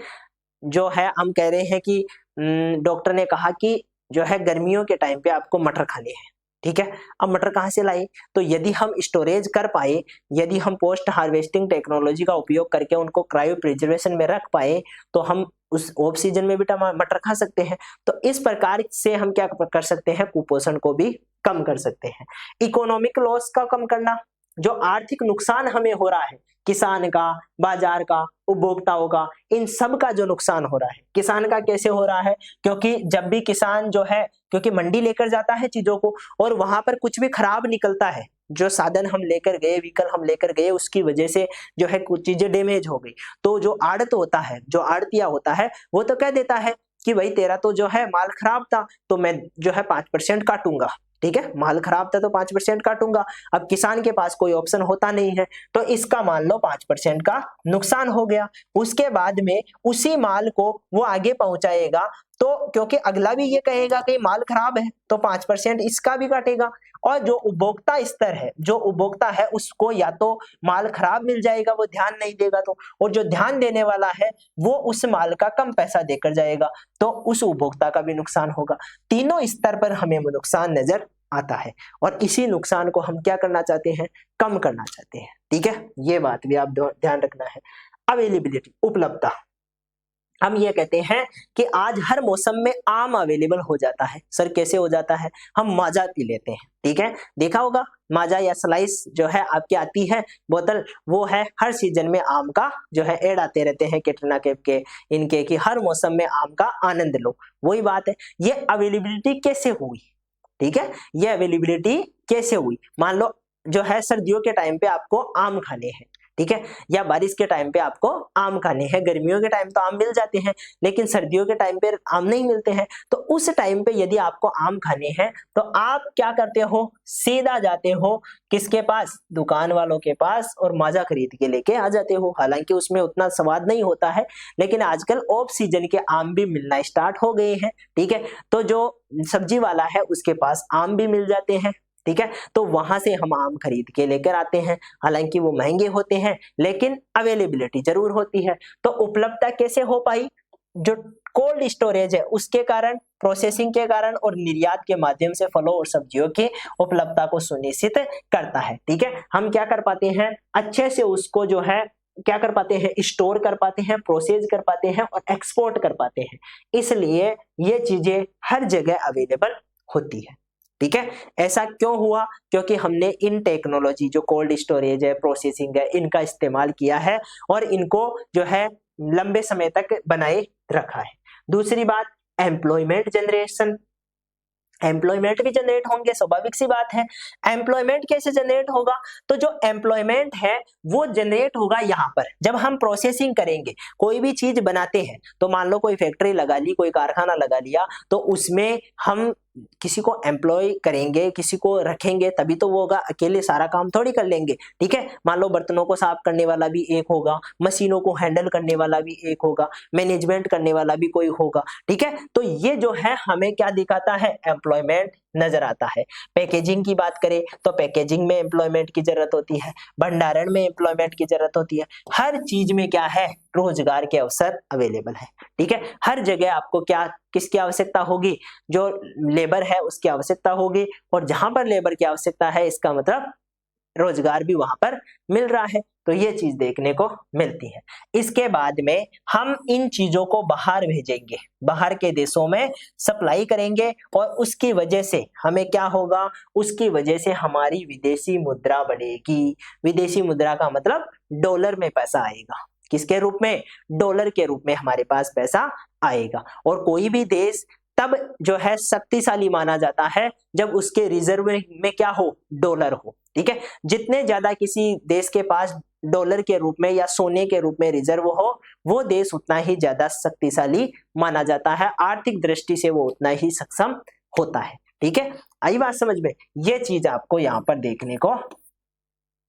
जो है हम कह रहे हैं कि डॉक्टर ने कहा कि जो है गर्मियों के टाइम पे आपको मटर खाने हैं। ठीक है, अब मटर कहाँ से लाए, तो यदि हम स्टोरेज कर पाए, यदि हम पोस्ट हार्वेस्टिंग टेक्नोलॉजी का उपयोग करके उनको क्रायो प्रिजर्वेशन में रख पाए तो हम उस ऑफ सीजन में भी मटर खा सकते हैं। तो इस प्रकार से हम क्या कर सकते हैं, कुपोषण को भी कम कर सकते हैं। इकोनॉमिक लॉस का कम करना, जो आर्थिक नुकसान हमें हो रहा है, किसान का, बाजार का, उपभोक्ताओं का, इन सब का जो नुकसान हो रहा है, किसान का कैसे हो रहा है, क्योंकि जब भी किसान जो है, क्योंकि मंडी लेकर जाता है चीजों को और वहां पर कुछ भी खराब निकलता है, जो साधन हम लेकर गए, व्हीकल हम लेकर गए, उसकी वजह से जो है कुछ चीजें डैमेज हो गई, तो जो आड़त होता है, जो आड़तिया होता है, वो तो कह देता है कि भाई तेरा तो जो है माल खराब था तो मैं जो है 5% काटूंगा। ठीक है, माल खराब था तो 5% काटूंगा। अब किसान के पास कोई ऑप्शन होता नहीं है तो इसका मान लो 5% का नुकसान हो गया। उसके बाद में उसी माल को वो आगे पहुंचाएगा तो क्योंकि अगला भी ये कहेगा कि माल खराब है तो 5% इसका भी काटेगा। और जो उपभोक्ता स्तर है, जो उपभोक्ता है उसको या तो माल खराब मिल जाएगा, वो ध्यान नहीं देगा तो, और जो ध्यान देने वाला है वो उस माल का कम पैसा देकर जाएगा तो उस उपभोक्ता का भी नुकसान होगा। तीनों स्तर पर हमें वो नुकसान नजर आता है और इसी नुकसान को हम क्या करना चाहते हैं, कम करना चाहते हैं। ठीक है, ये बात भी आप ध्यान रखना है। अवेलेबिलिटी, उपलब्धता, हम ये कहते हैं कि आज हर मौसम में आम अवेलेबल हो जाता है। सर कैसे हो जाता है, हम माजा पी लेते हैं। ठीक है, देखा होगा माजा या स्लाइस जो है आपकी आती है बोतल, वो है हर सीजन में आम का जो है ऐड आते रहते हैं कैटरीना कैफ के, इनके, कि हर मौसम में आम का आनंद लो। वही बात है, ये अवेलेबिलिटी कैसे हुई। ठीक है, ये अवेलेबिलिटी कैसे हुई, मान लो जो है सर्दियों के टाइम पे आपको आम खाने हैं, ठीक है, या बारिश के टाइम पे आपको आम खाने हैं। गर्मियों के टाइम तो आम मिल जाते हैं लेकिन सर्दियों के टाइम पे आम नहीं मिलते हैं। तो उस टाइम पे यदि आपको आम खाने हैं तो आप क्या करते हो, सीधा जाते हो किसके पास, दुकान वालों के पास, और माजा खरीद के लेके आ जाते हो। हालांकि उसमें उतना स्वाद नहीं होता है लेकिन आजकल ऑफ सीजन के आम भी मिलना स्टार्ट हो गए हैं। ठीक है, तो जो सब्जी वाला है उसके पास आम भी मिल जाते हैं, ठीक है। तो वहां से हम आम खरीद के लेकर आते हैं, हालांकि वो महंगे होते हैं लेकिन अवेलेबिलिटी जरूर होती है। तो उपलब्धता कैसे हो पाई? जो कोल्ड स्टोरेज है उसके कारण, प्रोसेसिंग के कारण और निर्यात के माध्यम से फलों और सब्जियों की उपलब्धता को सुनिश्चित करता है। ठीक है, हम क्या कर पाते हैं, अच्छे से उसको जो है क्या कर पाते हैं, स्टोर कर पाते हैं, प्रोसेस कर पाते हैं और एक्सपोर्ट कर पाते हैं। इसलिए ये चीजें हर जगह अवेलेबल होती है। ठीक है, ऐसा क्यों हुआ? क्योंकि हमने इन टेक्नोलॉजी जो कोल्ड स्टोरेज है, प्रोसेसिंग है, इनका इस्तेमाल किया है और इनको जो है लंबे समय तक बनाए रखा है। दूसरी बात, एम्प्लॉयमेंट जनरेशन। एम्प्लॉयमेंट भी जनरेट होंगे, स्वाभाविक सी बात है। एम्प्लॉयमेंट कैसे जनरेट होगा? तो जो एम्प्लॉयमेंट है वो जनरेट होगा यहाँ पर, जब हम प्रोसेसिंग करेंगे, कोई भी चीज बनाते हैं तो मान लो कोई फैक्ट्री लगा ली, कोई कारखाना लगा लिया, तो उसमें हम किसी को एम्प्लॉय करेंगे, किसी को रखेंगे, तभी तो वो होगा, अकेले सारा काम थोड़ी कर लेंगे। ठीक है, मान लो बर्तनों को साफ करने वाला भी एक होगा, मशीनों को हैंडल करने वाला भी एक होगा, मैनेजमेंट करने वाला भी कोई होगा। ठीक है, तो ये जो है हमें क्या दिखाता है, एम्प्लॉयमेंट नजर आता है। पैकेजिंग की बात करें तो पैकेजिंग में एम्प्लॉयमेंट की जरूरत होती है, भंडारण में एम्प्लॉयमेंट की जरूरत होती है, हर चीज में क्या है, रोजगार के अवसर अवेलेबल है। ठीक है, हर जगह आपको क्या किसकी आवश्यकता होगी, जो लेबर है उसकी आवश्यकता होगी, और जहां पर लेबर की आवश्यकता है इसका मतलब रोजगार भी वहां पर मिल रहा है। तो ये चीज देखने को मिलती है। इसके बाद में हम इन चीजों को बाहर भेजेंगे, बाहर के देशों में सप्लाई करेंगे और उसकी वजह से हमें क्या होगा, उसकी वजह से हमारी विदेशी मुद्रा बढ़ेगी। विदेशी मुद्रा का मतलब डॉलर में पैसा आएगा। किसके रूप में? डॉलर के रूप में हमारे पास पैसा आएगा। और कोई भी देश तब जो है शक्तिशाली माना जाता है जब उसके रिजर्व में क्या हो, डॉलर हो। ठीक है, जितने ज्यादा किसी देश के पास डॉलर के रूप में या सोने के रूप में रिजर्व हो, वो देश उतना ही ज्यादा शक्तिशाली माना जाता है, आर्थिक दृष्टि से वो उतना ही सक्षम होता है। ठीक है, आई बात समझ में? ये चीज आपको यहाँ पर देखने को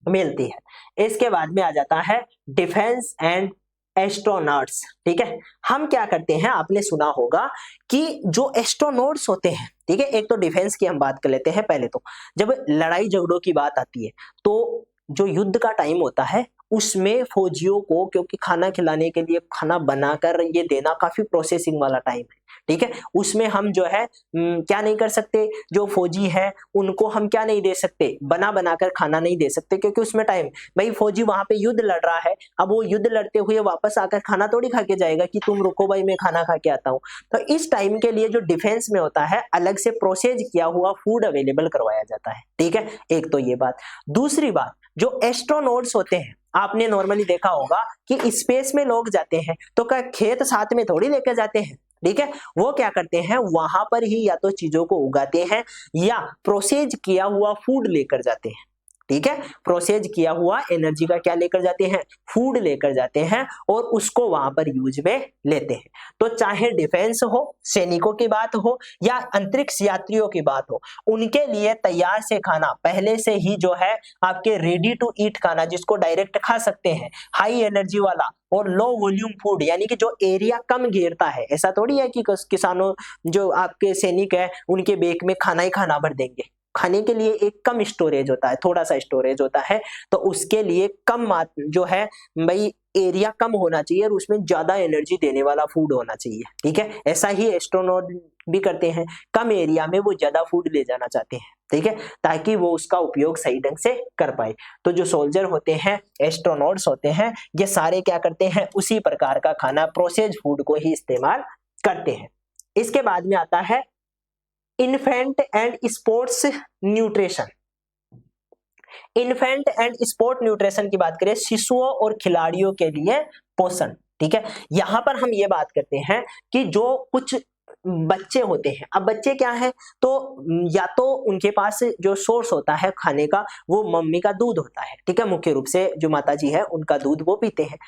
मिलती है। इसके बाद में आ जाता है डिफेंस एंड एस्ट्रोनॉट्स। ठीक है, हम क्या करते हैं, आपने सुना होगा कि जो एस्ट्रोनॉट्स होते हैं, ठीक है, एक तो डिफेंस की हम बात कर लेते हैं। पहले तो जब लड़ाई झगड़ों की बात आती है तो जो युद्ध का टाइम होता है उसमें फौजियों को, क्योंकि खाना खिलाने के लिए खाना बनाकर ये देना काफी प्रोसेसिंग वाला टाइम है। ठीक है, उसमें हम जो है क्या नहीं कर सकते, जो फौजी है उनको हम क्या नहीं दे सकते, बना बनाकर खाना नहीं दे सकते, क्योंकि उसमें टाइम, भाई फौजी वहां पे युद्ध लड़ रहा है, अब वो युद्ध लड़ते हुए वापस आकर खाना थोड़ी खा के जाएगा कि तुम रुको भाई मैं खाना खा के आता हूँ। तो इस टाइम के लिए जो डिफेंस में होता है, अलग से प्रोसेस किया हुआ फूड अवेलेबल करवाया जाता है। ठीक है, एक तो ये बात। दूसरी बात, जो एस्ट्रोनॉट्स होते हैं, आपने नॉर्मली देखा होगा कि स्पेस में लोग जाते हैं तो क्या खेत साथ में थोड़ी लेकर जाते हैं। ठीक है, वो क्या करते हैं, वहां पर ही या तो चीजों को उगाते हैं या प्रोसेस किया हुआ फूड लेकर जाते हैं। ठीक है, प्रोसेस किया हुआ एनर्जी का क्या लेकर जाते हैं, फूड लेकर जाते हैं और उसको वहां पर यूज में लेते हैं। तो चाहे डिफेंस हो, सैनिकों की बात हो या अंतरिक्ष यात्रियों की बात हो, उनके लिए तैयार से खाना पहले से ही जो है आपके रेडी टू ईट खाना, जिसको डायरेक्ट खा सकते हैं, हाई एनर्जी वाला और लो वॉल्यूम फूड, यानी कि जो एरिया कम घेरता है। ऐसा थोड़ी है कि किसानों जो आपके सैनिक है उनके बेक में खाना ही खाना भर देंगे। खाने के लिए एक कम स्टोरेज होता है, थोड़ा सा स्टोरेज होता है, तो उसके लिए कम जो है भाई एरिया कम होना चाहिए और उसमें ज्यादा एनर्जी देने वाला फूड होना चाहिए। ठीक है, ऐसा ही एस्ट्रोनॉट भी करते हैं, कम एरिया में वो ज्यादा फूड ले जाना चाहते हैं। ठीक है, ताकि वो उसका उपयोग सही ढंग से कर पाए। तो जो सोल्जर होते हैं, एस्ट्रोनॉट्स होते हैं, ये सारे क्या करते हैं, उसी प्रकार का खाना, प्रोसेस्ड फूड को ही इस्तेमाल करते हैं। इसके बाद में आता है infant and sports nutrition. Infant and sport nutrition की बात करें, शिशुओं और खिलाड़ियों के लिए पोषण। ठीक है, यहां पर हम ये बात करते हैं कि जो कुछ बच्चे होते हैं, अब बच्चे क्या है, तो या तो उनके पास जो सोर्स होता है खाने का वो मम्मी का दूध होता है। ठीक है, मुख्य रूप से जो माता जी है उनका दूध वो पीते हैं।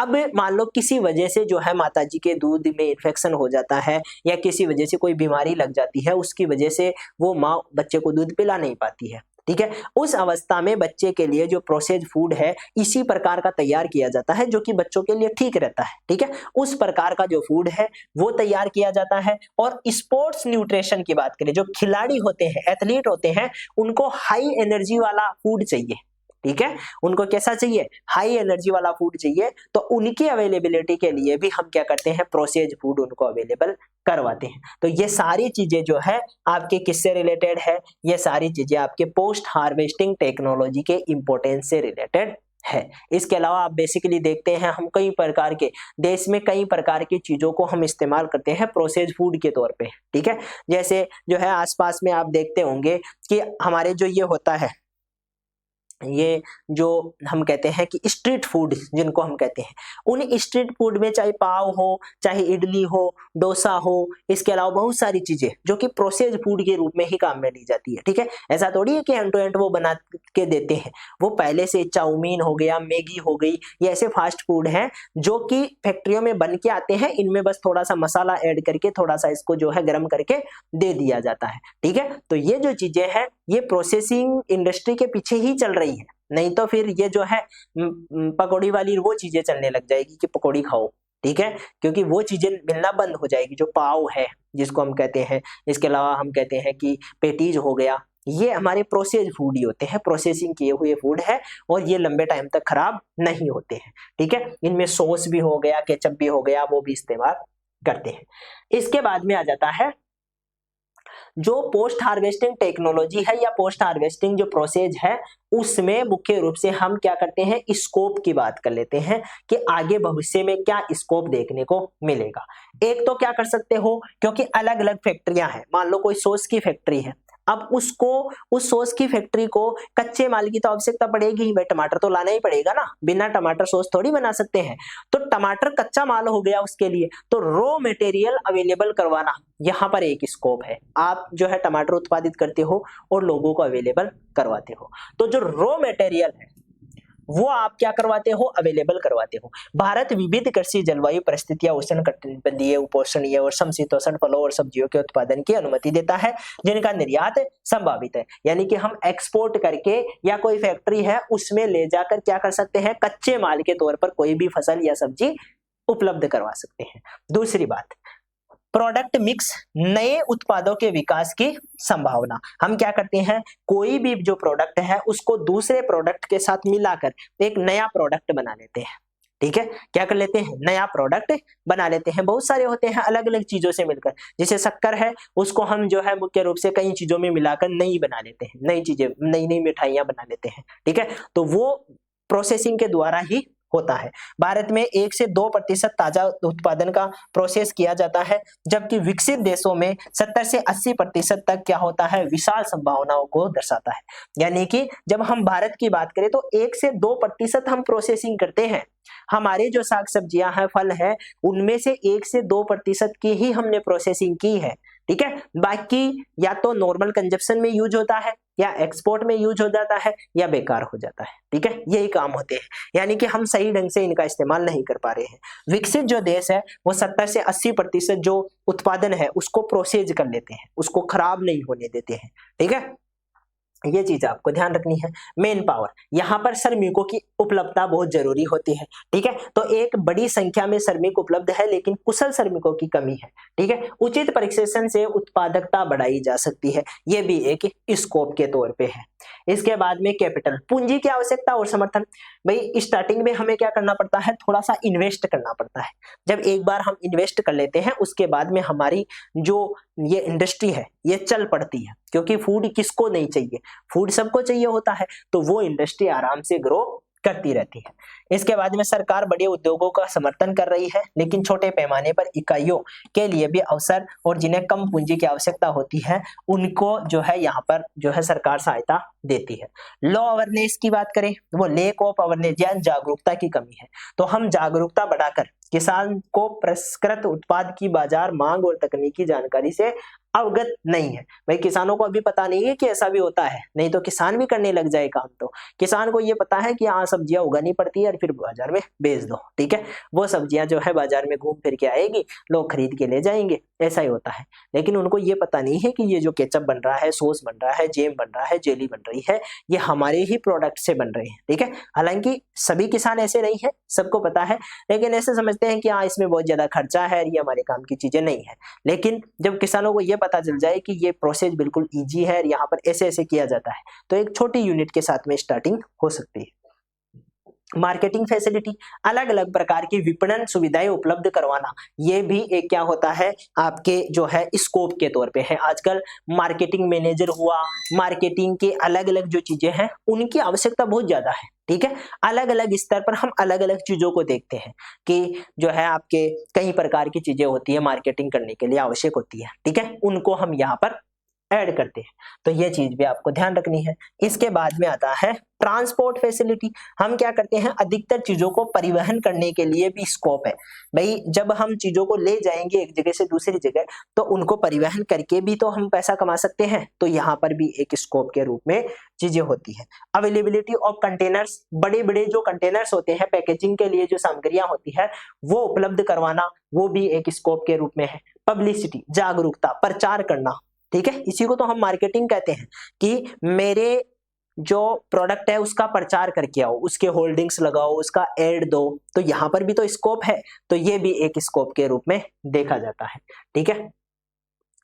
अब मान लो किसी वजह से जो है माताजी के दूध में इन्फेक्शन हो जाता है या किसी वजह से कोई बीमारी लग जाती है, उसकी वजह से वो माँ बच्चे को दूध पिला नहीं पाती है। ठीक है। उस अवस्था में बच्चे के लिए जो प्रोसेस्ड फूड है इसी प्रकार का तैयार किया जाता है जो कि बच्चों के लिए ठीक रहता है, ठीक है। उस प्रकार का जो फूड है वो तैयार किया जाता है। और स्पोर्ट्स न्यूट्रिशन की बात करें, जो खिलाड़ी होते हैं, एथलीट होते हैं, उनको हाई एनर्जी वाला फूड चाहिए, ठीक है। उनको कैसा चाहिए? हाई एनर्जी वाला फूड चाहिए। तो उनकी अवेलेबिलिटी के लिए भी हम क्या करते हैं? प्रोसेस्ड फूड उनको अवेलेबल करवाते हैं। तो ये सारी चीजें जो है आपके किससे रिलेटेड है? ये सारी चीजें आपके पोस्ट हार्वेस्टिंग टेक्नोलॉजी के इंपॉर्टेंस से रिलेटेड है। इसके अलावा आप बेसिकली देखते हैं हम कई प्रकार के देश में कई प्रकार की चीजों को हम इस्तेमाल करते हैं प्रोसेस्ड फूड के तौर पे, ठीक है। जैसे जो है आसपास में आप देखते होंगे कि हमारे जो ये होता है, ये जो हम कहते हैं कि स्ट्रीट फूड जिनको हम कहते हैं, उन स्ट्रीट फूड में चाहे पाव हो, चाहे इडली हो, डोसा हो, इसके अलावा बहुत सारी चीजें जो कि प्रोसेस्ड फूड के रूप में ही काम में ली जाती है, ठीक है। ऐसा थोड़ी है कि एंड टू एंड वो बना के देते हैं। वो पहले से चाउमीन हो गया, मैगी हो गई, ये ऐसे फास्ट फूड हैं जो कि फैक्ट्रियों में बन के आते हैं। इनमें बस थोड़ा सा मसाला ऐड करके थोड़ा सा इसको जो है गर्म करके दे दिया जाता है, ठीक है। तो ये जो चीजें हैं ये प्रोसेसिंग इंडस्ट्री के पीछे ही चल रही है, नहीं तो फिर ये जो है पकौड़ी वाली वो चीजें चलने लग जाएगी कि पकौड़ी खाओ, ठीक है। क्योंकि वो चीजें मिलना बंद हो जाएगी। जो पाव है जिसको हम कहते हैं, इसके अलावा हम कहते हैं कि पेटीज हो गया, ये हमारे प्रोसेस्ड फूड ही होते हैं, प्रोसेसिंग किए हुए फूड है और ये लंबे टाइम तक खराब नहीं होते हैं, ठीक है। इनमें सॉस भी हो गया, केचप भी हो गया, वो भी इस्तेमाल करते हैं। इसके बाद में आ जाता है जो पोस्ट हार्वेस्टिंग टेक्नोलॉजी है या पोस्ट हार्वेस्टिंग जो प्रोसेस है, उसमें मुख्य रूप से हम क्या करते हैं? स्कोप की बात कर लेते हैं कि आगे भविष्य में क्या स्कोप देखने को मिलेगा। एक तो क्या कर सकते हो, क्योंकि अलग अलग फैक्ट्रियां हैं, मान लो कोई सॉस की फैक्ट्री है, अब उसको उस सॉस की फैक्ट्री को कच्चे माल की तो आवश्यकता पड़ेगी ही भाई, टमाटर तो लाना ही पड़ेगा ना, बिना टमाटर सॉस थोड़ी बना सकते हैं। तो टमाटर कच्चा माल हो गया उसके लिए, तो रॉ मटेरियल अवेलेबल करवाना यहाँ पर एक स्कोप है। आप जो है टमाटर उत्पादित करते हो और लोगों को अवेलेबल करवाते हो, तो जो रॉ मटेरियल है वो आप क्या करवाते हो? अवेलेबल करवाते हो। भारत विविध कृषि जलवायु परिस्थितियां, उष्णकटिबंधीय, उपोष्णीय और समशीतोष्ण फलों और सब्जियों के उत्पादन की अनुमति देता है जिनका निर्यात संभावित है। यानी कि हम एक्सपोर्ट करके या कोई फैक्ट्री है उसमें ले जाकर क्या कर सकते हैं? कच्चे माल के तौर पर कोई भी फसल या सब्जी उपलब्ध करवा सकते हैं। दूसरी बात, प्रोडक्ट मिक्स, नए उत्पादों के विकास की संभावना। हम क्या करते हैं? कोई भी जो प्रोडक्ट है उसको दूसरे प्रोडक्ट के साथ मिलाकर एक नया प्रोडक्ट बना लेते हैं, ठीक है। क्या कर लेते हैं? नया प्रोडक्ट बना लेते हैं। बहुत सारे होते हैं अलग अलग चीजों से मिलकर, जैसे शक्कर है उसको हम जो है मुख्य रूप से कई चीजों में मिलाकर नई बना लेते हैं, नई चीजें, नई नई मिठाइयां बना लेते हैं, ठीक है। तो वो प्रोसेसिंग के द्वारा ही होता है। भारत में 1 से 2% ताजा उत्पादन का प्रोसेस किया जाता है, जबकि विकसित देशों में 70 से 80% तक क्या होता है? विशाल संभावनाओं को दर्शाता है। यानी कि जब हम भारत की बात करें तो 1 से 2% हम प्रोसेसिंग करते हैं। हमारी जो साग सब्जियां हैं, फल है, उनमें से 1 से 2% की ही हमने प्रोसेसिंग की है, ठीक है। बाकी या तो नॉर्मल कंजप्शन में यूज होता है, या एक्सपोर्ट में यूज हो जाता है, या बेकार हो जाता है, ठीक है। यही काम होते हैं, यानी कि हम सही ढंग से इनका इस्तेमाल नहीं कर पा रहे हैं। विकसित जो देश है वो 70 से 80% जो उत्पादन है उसको प्रोसेस कर लेते हैं, उसको खराब नहीं होने देते हैं, ठीक है। ये चीज आपको ध्यान रखनी है। मेन पावर, यहाँ पर श्रमिकों की उपलब्धता बहुत जरूरी होती है, ठीक है। तो एक बड़ी संख्या में श्रमिक उपलब्ध है लेकिन कुशल श्रमिकों की कमी है, ठीक है। उचित प्रशिक्षण से उत्पादकता बढ़ाई जा सकती है, ये भी एक स्कोप के तौर पे है। इसके बाद में कैपिटल, पूंजी की आवश्यकता और समर्थन। भाई स्टार्टिंग में हमें क्या करना पड़ता है? थोड़ा सा इन्वेस्ट करना पड़ता है। जब एक बार हम इन्वेस्ट कर लेते हैं उसके बाद में हमारी जो ये इंडस्ट्री है ये चल पड़ती है, क्योंकि फूड किसको नहीं चाहिए? फूड सबको चाहिए होता है, तो वो इंडस्ट्री आराम से ग्रो करती रहती है। इसके बाद में सरकार बड़े उद्योगों का समर्थन कर रही है, लेकिन छोटे पैमाने पर इकाइयों के लिए भी अवसर, और जिन्हें कम पूंजी की आवश्यकता होती है उनको जो है यहाँ पर जो है सरकार सहायता देती है। लॉ अवेयरनेस की बात करें, वो लेक ऑफ अवेयरनेस या जागरूकता की कमी है। तो हम जागरूकता बढ़ाकर किसान को परिष्कृत उत्पाद की बाजार मांग और तकनीकी जानकारी से अवगत नहीं है। भाई किसानों को अभी पता नहीं है कि ऐसा भी होता है, नहीं तो किसान भी करने लग जाए काम। तो किसान को ये पता है कि हाँ सब्जियां उगानी पड़ती है और फिर बाजार में बेच दो, ठीक है। वो सब्जियां जो है बाजार में घूम फिर के आएगी, लोग खरीद के ले जाएंगे, ऐसा ही होता है। लेकिन उनको ये पता नहीं है कि ये जो केचप बन रहा है, सॉस बन रहा है, जैम बन रहा है, जेली बन रही है, ये हमारे ही प्रोडक्ट से बन रहे हैं, ठीक है। हालांकि सभी किसान ऐसे नहीं है, सबको पता है, लेकिन ऐसे समझते हैं कि हाँ इसमें बहुत ज्यादा खर्चा है, ये हमारे काम की चीजें नहीं है। लेकिन जब किसानों को ये पता चल जाए कि ये प्रोसेस बिल्कुल इजी है और यहाँ पर ऐसे ऐसे किया जाता है, तो एक छोटी यूनिट के साथ में स्टार्टिंग हो सकती है। मार्केटिंग फैसिलिटी, अलग अलग प्रकार की विपणन सुविधाएं उपलब्ध करवाना, ये भी एक क्या होता है आपके जो है स्कोप के तौर पे है। आजकल मार्केटिंग मैनेजर हुआ, मार्केटिंग के अलग अलग जो चीजें हैं उनकी आवश्यकता बहुत ज्यादा है, ठीक है। अलग अलग स्तर पर हम अलग अलग चीजों को देखते हैं कि जो है आपके कई प्रकार की चीजें होती है मार्केटिंग करने के लिए आवश्यक होती है, ठीक है, उनको हम यहाँ पर ऐड करते हैं। तो ये चीज भी आपको ध्यान रखनी है। इसके बाद में आता है ट्रांसपोर्ट फैसिलिटी। हम क्या करते हैं, अधिकतर चीजों को परिवहन करने के लिए भी स्कोप है। भाई जब हम चीजों को ले जाएंगे एक जगह से दूसरी जगह, तो उनको परिवहन करके भी तो हम पैसा कमा सकते हैं। तो यहाँ पर भी एक स्कोप के रूप में चीजें होती है। अवेलेबिलिटी ऑफ कंटेनर्स, बड़े बड़े जो कंटेनर्स होते हैं पैकेजिंग के लिए जो सामग्रियां होती है वो उपलब्ध करवाना, वो भी एक स्कोप के रूप में है। पब्लिसिटी, जागरूकता, प्रचार करना, ठीक है, इसी को तो हम मार्केटिंग कहते हैं कि मेरे जो प्रोडक्ट है उसका प्रचार करके आओ, उसके होल्डिंग्स लगाओ, उसका एड दो। तो यहाँ पर भी तो स्कोप है, तो ये भी एक स्कोप के रूप में देखा जाता है, ठीक है।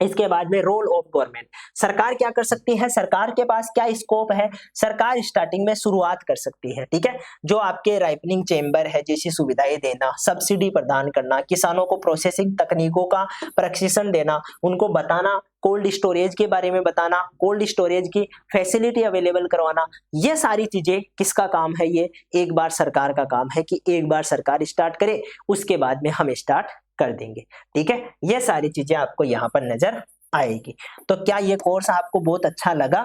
इसके बाद में रोल ऑफ गवर्नमेंट, सरकार क्या कर सकती है, सरकार के पास क्या स्कोप है। सरकार स्टार्टिंग में शुरुआत कर सकती है, ठीक है, जो आपके राइपनिंग चेम्बर है जैसी सुविधाएं देना, सब्सिडी प्रदान करना, किसानों को प्रोसेसिंग तकनीकों का प्रशिक्षण देना, उनको बताना, कोल्ड स्टोरेज के बारे में बताना, कोल्ड स्टोरेज की फैसिलिटी अवेलेबल करवाना, ये सारी चीजें किसका काम है, ये एक बार सरकार का काम है कि एक बार सरकार स्टार्ट करे, उसके बाद में हम स्टार्ट कर देंगे, ठीक है। ये सारी चीजें आपको यहाँ पर नजर आएगी। तो क्या ये कोर्स आपको बहुत अच्छा लगा,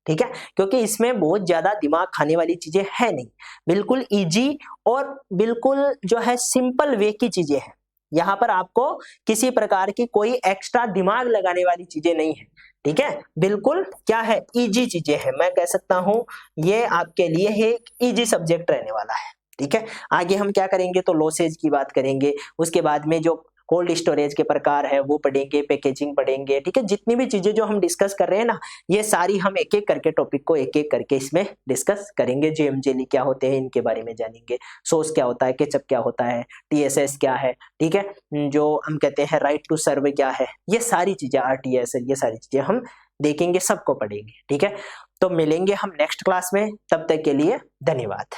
ठीक है, क्योंकि इसमें बहुत ज्यादा दिमाग खाने वाली चीजें है नहीं, बिल्कुल इजी और बिल्कुल जो है सिंपल वे की चीजें हैं। यहाँ पर आपको किसी प्रकार की कोई एक्स्ट्रा दिमाग लगाने वाली चीजें नहीं है, ठीक है, बिल्कुल क्या है इजी चीजें हैं। मैं कह सकता हूं ये आपके लिए एक इजी सब्जेक्ट रहने वाला है, ठीक है। आगे हम क्या करेंगे तो लॉसेज की बात करेंगे, उसके बाद में जो कोल्ड स्टोरेज के प्रकार है वो पढ़ेंगे, पैकेजिंग पढ़ेंगे, ठीक है। जितनी भी चीजें जो हम डिस्कस कर रहे हैं ना, ये सारी हम एक एक करके टॉपिक को एक एक करके इसमें डिस्कस करेंगे। जेम जेली क्या होते हैं इनके बारे में जानेंगे, सॉस क्या होता है, केचप क्या होता है, टीएसएस क्या है, ठीक है, जो हम कहते हैं राइट टू सर्व क्या है, ये सारी चीजें आरटीएस, ये सारी चीजें हम देखेंगे, सबको पढ़ेंगे, ठीक है। तो मिलेंगे हम नेक्स्ट क्लास में, तब तक के लिए धन्यवाद।